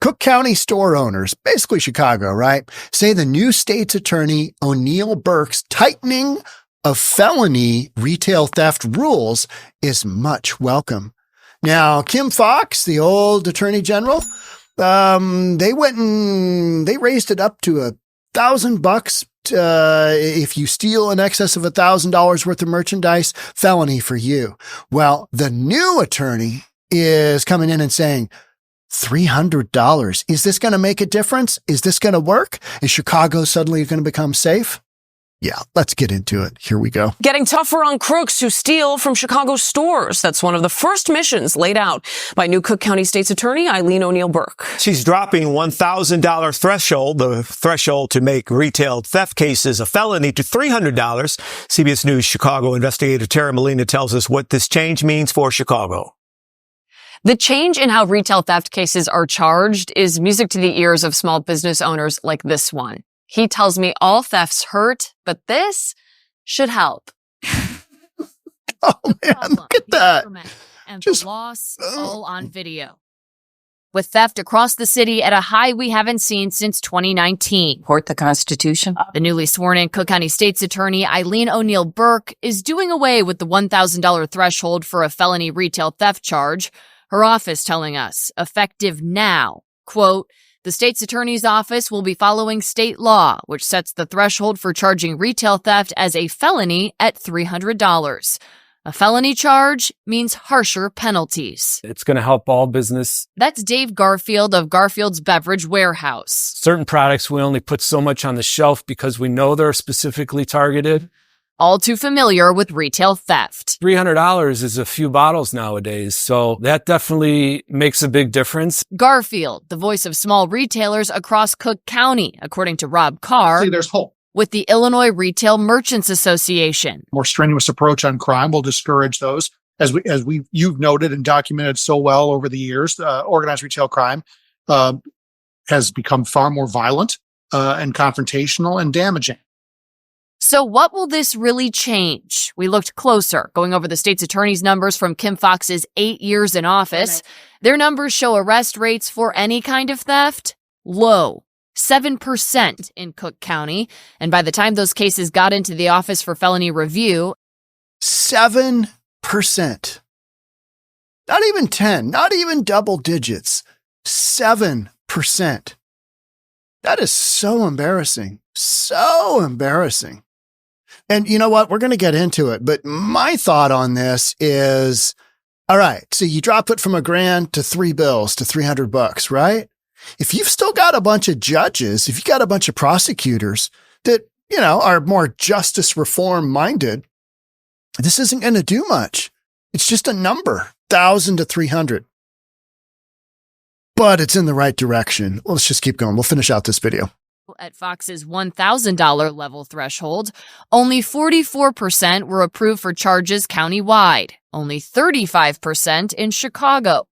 Cook County store owners, basically Chicago, right, say the new state's attorney, O'Neill Burke's tightening of felony retail theft rules is much welcome. Now, Kim Foxx, the old attorney general, they raised it up to $1,000 if you steal in excess of $1,000 worth of merchandise, felony for you. Well, the new attorney is coming in and saying, $300. Is this going to make a difference? Is this going to work? Is Chicago suddenly going to become safe? Yeah, let's get into it. Here we go. Getting tougher on crooks who steal from Chicago stores. That's one of the first missions laid out by new Cook County State's Attorney Eileen O'Neill Burke. She's dropping $1,000 threshold, the threshold to make retail theft cases a felony, to $300. CBS News Chicago investigator Tara Molina tells us what this change means for Chicago. The change in how retail theft cases are charged is music to the ears of small business owners like this one. He tells me all thefts hurt, but this should help. Oh, man, look at that. And just the loss all on video. With theft across the city at a high we haven't seen since 2019. Support the Constitution. The newly sworn-in Cook County State's Attorney Eileen O'Neill Burke is doing away with the $1,000 threshold for a felony retail theft charge. Her office telling us, effective now, quote, the state's attorney's office will be following state law, which sets the threshold for charging retail theft as a felony at $300. A felony charge means harsher penalties. It's going to help all business. That's Dave Garfield of Garfield's Beverage Warehouse. Certain products, we only put so much on the shelf because we know they're specifically targeted. All too familiar with retail theft. $300 is a few bottles nowadays, so that definitely makes a big difference. Garfield, the voice of small retailers across Cook County, according to Rob Carr. See, there's hope. With the Illinois Retail Merchants Association. More strenuous approach on crime will discourage those. As you've noted and documented so well over the years, organized retail crime has become far more violent and confrontational and damaging. So what will this really change? We looked closer, going over the state's attorney's numbers from Kim Foxx's 8 years in office. Their numbers show arrest rates for any kind of theft low, 7% in Cook County. And by the time those cases got into the office for felony review, 7%. Not even 10, not even double digits. 7%. That is so embarrassing. So embarrassing. And you know what? We're going to get into it. But my thought on this is, all right, so you drop it from $1,000 to $3 to $300, right? If you've still got a bunch of judges, if you got a bunch of prosecutors that, you know, are more justice reform minded, this isn't going to do much. It's just a number, 1,000 to 300. But it's in the right direction. Let's just keep going. We'll finish out this video. At Fox's $1,000 level threshold, only 44% were approved for charges countywide, only 35% in Chicago.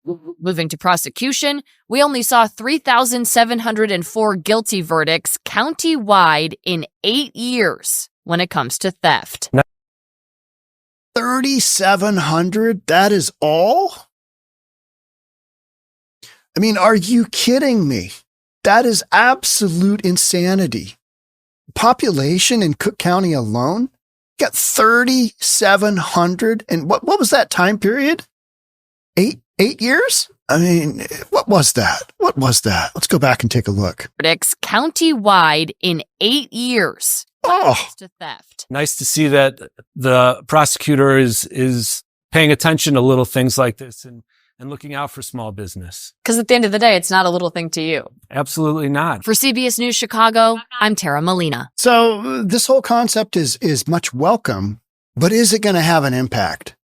Moving to prosecution, we only saw 3,704 guilty verdicts countywide in 8 years when it comes to theft. 3,700? That is all? I mean, are you kidding me? That is absolute insanity. Population in Cook County alone got 3,700. And what was that time period? 8 years? I mean, what was that? What was that? Let's go back and take a look. Verdicts countywide in 8 years. To theft. Nice to see that the prosecutor is paying attention to little things like this and looking out for small business. Because at the end of the day, it's not a little thing to you. Absolutely not. For CBS News Chicago, I'm Tara Molina. So this whole concept is much welcome, but is it going to have an impact?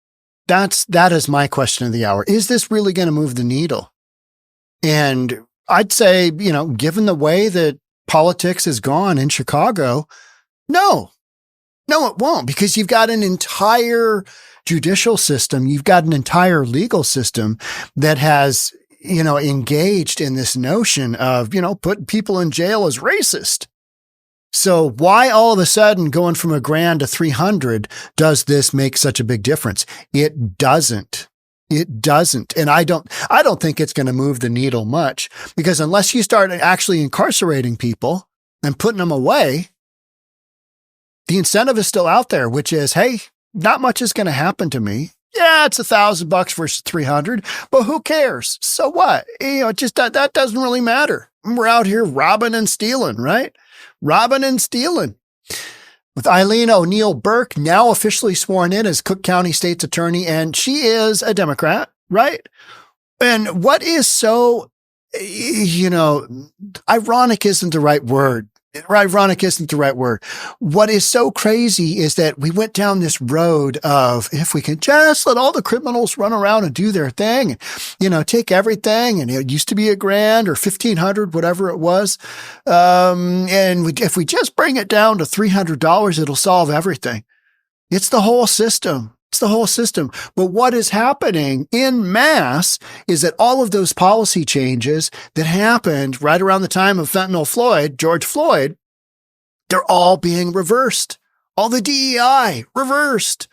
That is my question of the hour. Is this really going to move the needle? And I'd say, you know, given the way that politics has gone in Chicago, no, it won't, because you've got an entire judicial system. You've got an entire legal system that has, you know, engaged in this notion of, you know, putting people in jail as racist. So why all of a sudden going from $1,000 to $300 does this make such a big difference? It doesn't. It doesn't. And I don't think it's going to move the needle much, because unless you start actually incarcerating people and putting them away, the incentive is still out there, which is, hey, not much is going to happen to me. Yeah, it's $1,000 versus 300, but who cares? So what? Just that doesn't really matter. We're out here robbing and stealing, right? Robbing and stealing. With Eileen O'Neill Burke now officially sworn in as Cook County State's Attorney, and she is a Democrat, right? And what is so, ironic isn't the right word. Ironic isn't the right word. What is so crazy is that we went down this road of, if we can just let all the criminals run around and do their thing, take everything. And it used to be $1,000 or $1,500, whatever it was. If we just bring it down to $300, it'll solve everything. It's the whole system. It's the whole system. But what is happening in mass is that all of those policy changes that happened right around the time of George Floyd, they're all being reversed. All the DEI reversed.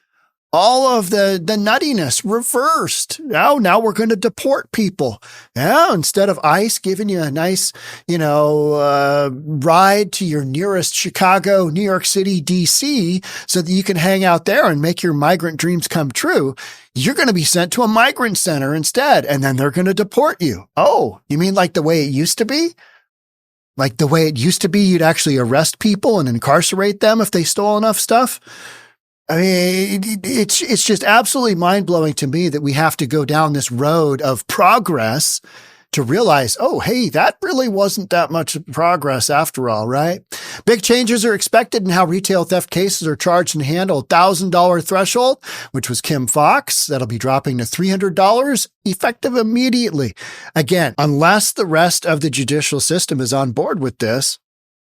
All of the nuttiness reversed. Now we're going to deport people. Yeah, instead of ICE giving you a nice, ride to your nearest Chicago, New York City, DC, so that you can hang out there and make your migrant dreams come true, you're going to be sent to a migrant center instead, and then they're going to deport you. Oh, you mean like the way it used to be? Like the way it used to be, you'd actually arrest people and incarcerate them if they stole enough stuff? I mean, it's just absolutely mind-blowing to me that we have to go down this road of progress to realize, oh, hey, that really wasn't that much progress after all, right? Big changes are expected in how retail theft cases are charged and handled. $1,000 threshold, which was Kim Foxx, that'll be dropping to $300, effective immediately. Again, unless the rest of the judicial system is on board with this,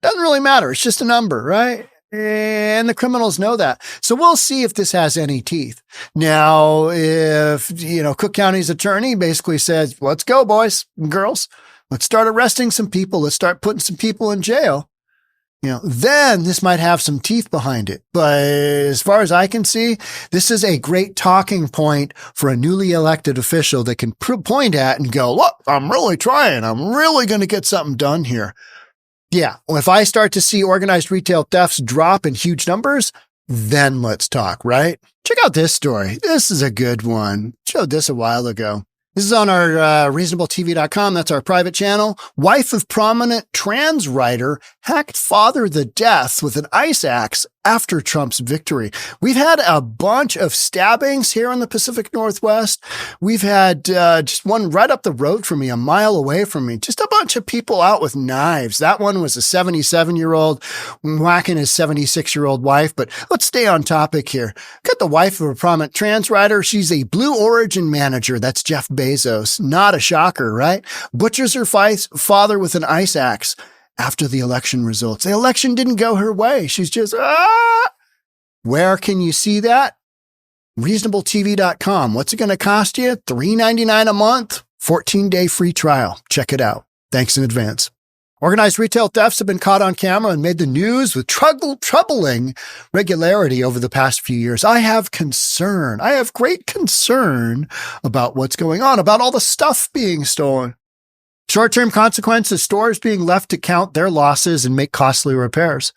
doesn't really matter. It's just a number, right? And the criminals know that. So we'll see if this has any teeth. Now, if, Cook County's attorney basically says, let's go, boys and girls. Let's start arresting some people. Let's start putting some people in jail. Then this might have some teeth behind it. But as far as I can see, this is a great talking point for a newly elected official that can point at and go, look, I'm really trying. I'm really going to get something done here. Yeah, well, if I start to see organized retail thefts drop in huge numbers, then let's talk, right? Check out this story. This is a good one. Showed this a while ago. This is on our reasonabletv.com. That's our private channel. Wife of prominent trans writer hacked father to death with an ice axe after Trump's victory. We've had a bunch of stabbings here in the Pacific Northwest. We've had just one right up the road from me, a mile away from me. Just a bunch of people out with knives. That one was a 77-year-old whacking his 76-year-old wife. But let's stay on topic here. Got the wife of a prominent trans writer. She's a Blue Origin manager. That's Jeff Bezos. Not a shocker, right? Butchers her father with an ice axe after the election results. The election didn't go her way. She's just, Where can you see that? reasonabletv.com. What's it going to cost you? $3.99 a month, 14-day free trial. Check it out. Thanks in advance. Organized retail thefts have been caught on camera and made the news with troubling regularity over the past few years. I have concern. I have great concern about what's going on, about all the stuff being stolen. Short-term consequences, stores being left to count their losses and make costly repairs.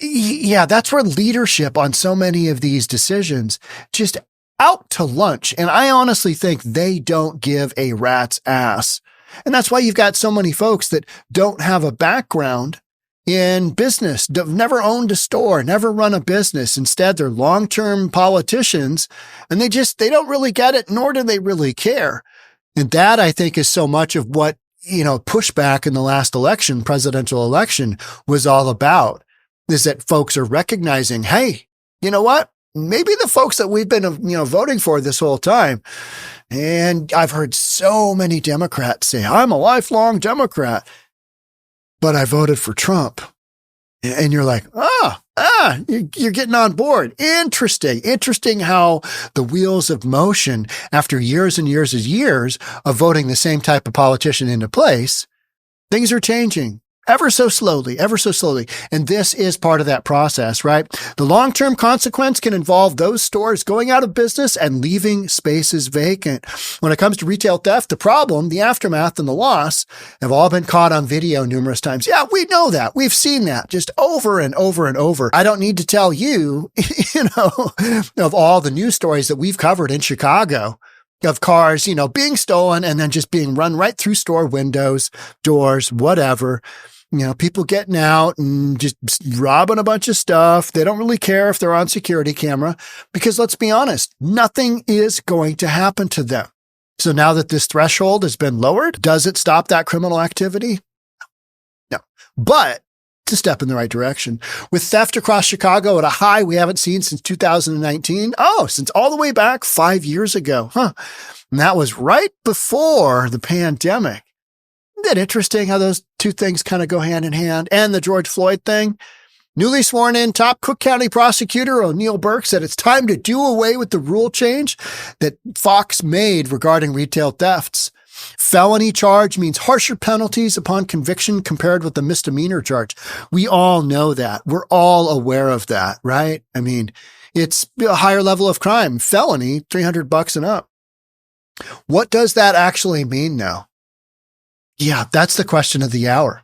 Yeah, that's where leadership on so many of these decisions just out to lunch. And I honestly think they don't give a rat's ass. And that's why you've got so many folks that don't have a background in business, never owned a store, never run a business. Instead, they're long-term politicians and they don't really get it, nor do they really care. And that, I think, is so much of what, pushback in the last election, presidential election, was all about, is that folks are recognizing, hey, you know what? Maybe the folks that we've been, voting for this whole time. And I've heard so many Democrats say, I'm a lifelong Democrat, but I voted for Trump. And you're like, you're getting on board. Interesting how the wheels of motion, after years and years of voting the same type of politician into place, things are changing. ever so slowly, ever so slowly. And this is part of that process, right? The long-term consequence can involve those stores going out of business and leaving spaces vacant. When it comes to retail theft, the problem, the aftermath, and the loss have all been caught on video numerous times. Yeah, we know that. We've seen that just over and over and over. I don't need to tell you, of all the news stories that we've covered in Chicago, of cars, being stolen and then just being run right through store windows, doors, whatever. People getting out and just robbing a bunch of stuff. They don't really care if they're on security camera because let's be honest, nothing is going to happen to them. So now that this threshold has been lowered, does it stop that criminal activity? No, but it's a step in the right direction. With theft across Chicago at a high we haven't seen since 2019. Since all the way back 5 years ago. And that was right before the pandemic. Isn't that interesting how those two things kind of go hand in hand? And the George Floyd thing. Newly sworn in top Cook County prosecutor O'Neill Burke said it's time to do away with the rule change that Foxx made regarding retail thefts. Felony charge means harsher penalties upon conviction compared with the misdemeanor charge. We all know that. We're all aware of that, right? I mean, it's a higher level of crime. Felony, $300 and up. What does that actually mean now? Yeah, that's the question of the hour,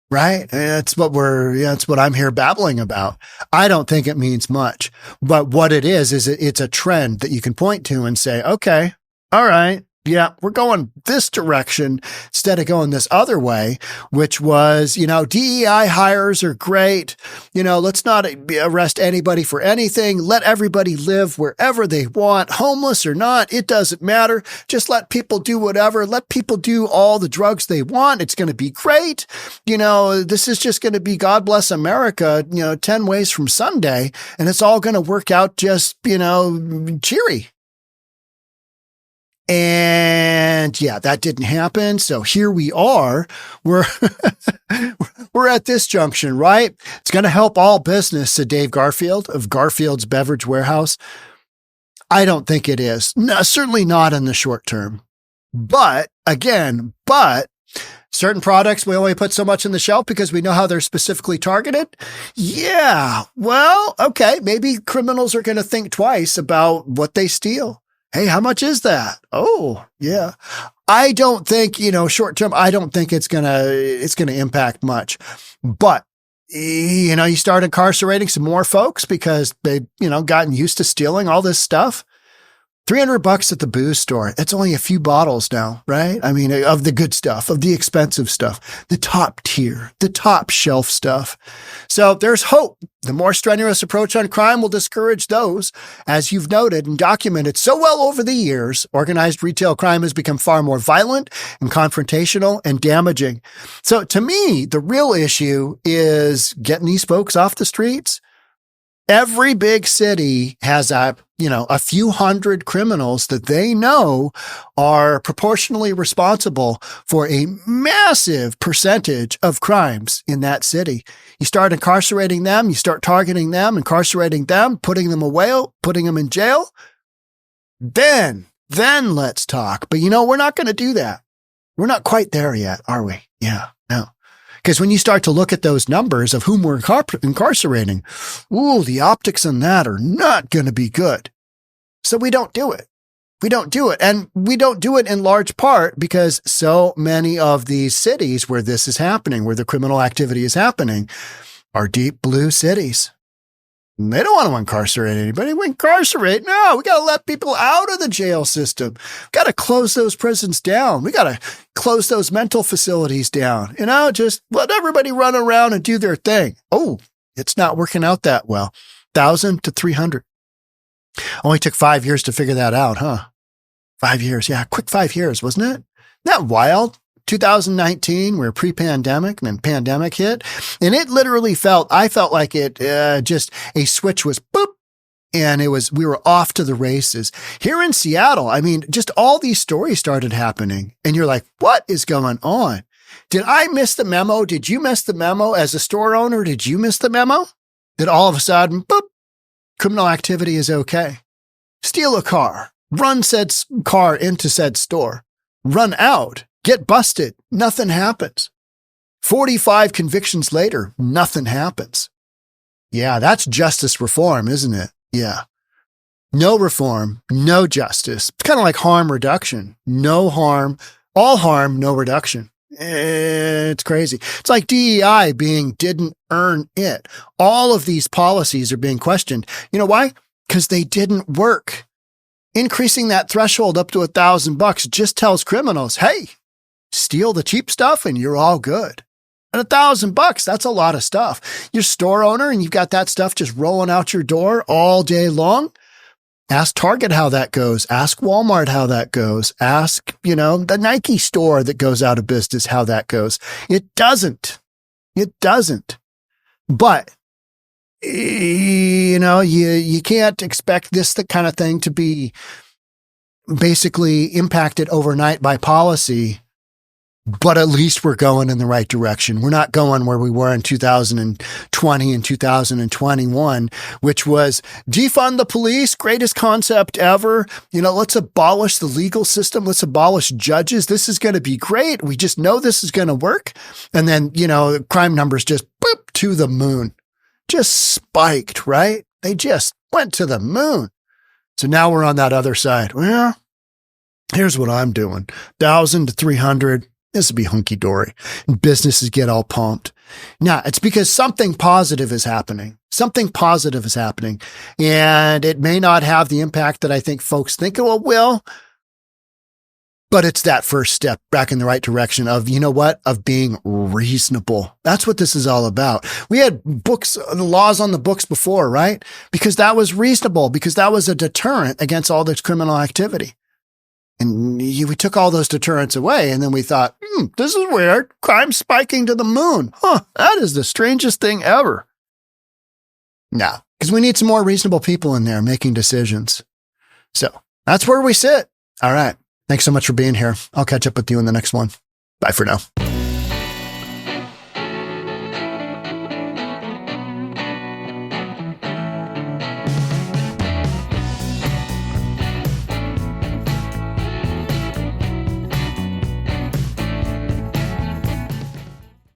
right? That's what I'm here babbling about. I don't think it means much, but what it is it's a trend that you can point to and say, okay, all right. Yeah, we're going this direction instead of going this other way, which was, DEI hires are great. Let's not arrest anybody for anything. Let everybody live wherever they want, homeless or not. It doesn't matter. Just let people do whatever. Let people do all the drugs they want. It's going to be great. This is just going to be God bless America, 10 ways from Sunday. And it's all going to work out just, cheery. And yeah, that didn't happen. So here we are. We're at this junction, right? It's going to help all business, said Dave Garfield of Garfield's Beverage Warehouse. I don't think it is. No, certainly not in the short term. But certain products, we only put so much on the shelf because we know how they're specifically targeted. Yeah. Well, okay. Maybe criminals are going to think twice about what they steal. Hey, how much is that? Oh, yeah. I don't think, short term, I don't think it's going to impact much, but you start incarcerating some more folks because they've, gotten used to stealing all this stuff. $300 at the booze store. It's only a few bottles now, right? I mean, of the good stuff, of the expensive stuff, the top tier, the top shelf stuff. So there's hope. The more strenuous approach on crime will discourage those. As you've noted and documented so well over the years, organized retail crime has become far more violent and confrontational and damaging. So to me, the real issue is getting these folks off the streets. Every big city has a few hundred criminals that they know are proportionally responsible for a massive percentage of crimes in that city. You start incarcerating them, you start targeting them, incarcerating them, putting them away, putting them in jail. Then let's talk. But we're not going to do that. We're not quite there yet, are we? Yeah, no. Because when you start to look at those numbers of whom we're incarcerating, the optics on that are not going to be good. So we don't do it. We don't do it. And we don't do it in large part because so many of these cities where this is happening, where the criminal activity is happening, are deep blue cities. And they don't want to incarcerate anybody. We incarcerate. No, we got to let people out of the jail system. We got to close those prisons down. We got to close those mental facilities down. Just let everybody run around and do their thing. Oh, it's not working out that well. 1,000 to 300. Only took 5 years to figure that out, huh? 5 years. Yeah, quick 5 years, wasn't it? Isn't that wild? 2019, we're pre-pandemic, and then pandemic hit. And it literally I felt like it just a switch was boop. And we were off to the races. Here in Seattle, I mean, just all these stories started happening. And you're like, what is going on? Did I miss the memo? Did you miss the memo? As a store owner, did you miss the memo? That all of a sudden, boop, criminal activity is okay. Steal a car, run said car into said store, run out, get busted, nothing happens. 45 convictions later, nothing happens. Yeah, that's justice reform, isn't it? Yeah. No reform, no justice. It's kind of like harm reduction. No harm, all harm, no reduction. It's crazy. It's like DEI being didn't earn it. All of these policies are being questioned. You know why? Because they didn't work. Increasing that threshold up to $1,000 just tells criminals, hey, steal the cheap stuff and you're all good. And $1,000, that's a lot of stuff. You're a store owner and you've got that stuff just rolling out your door all day long. Ask Target how that goes. Ask Walmart how that goes. Ask, the Nike store that goes out of business how that goes. It doesn't. It doesn't. But, you can't expect this kind of thing to be basically impacted overnight by policy. But at least we're going in the right direction. We're not going where we were in 2020 and 2021, which was defund the police, greatest concept ever. Let's abolish the legal system. Let's abolish judges. This is going to be great. We just know this is going to work. And then, crime numbers just boop to the moon, just spiked, right? They just went to the moon. So now we're on that other side. Well, here's what I'm doing. 1,000 to 300. This will be hunky-dory. Businesses get all pumped. Now, it's because something positive is happening. Something positive is happening. And it may not have the impact that I think folks think it will, but it's that first step back in the right direction of, of being reasonable. That's what this is all about. We had laws on the books before, right? Because that was reasonable, because that was a deterrent against all this criminal activity. And we took all those deterrents away, and then we thought, this is weird. Crime's spiking to the moon. That is the strangest thing ever. No, because we need some more reasonable people in there making decisions. So that's where we sit. All right. Thanks so much for being here. I'll catch up with you in the next one. Bye for now.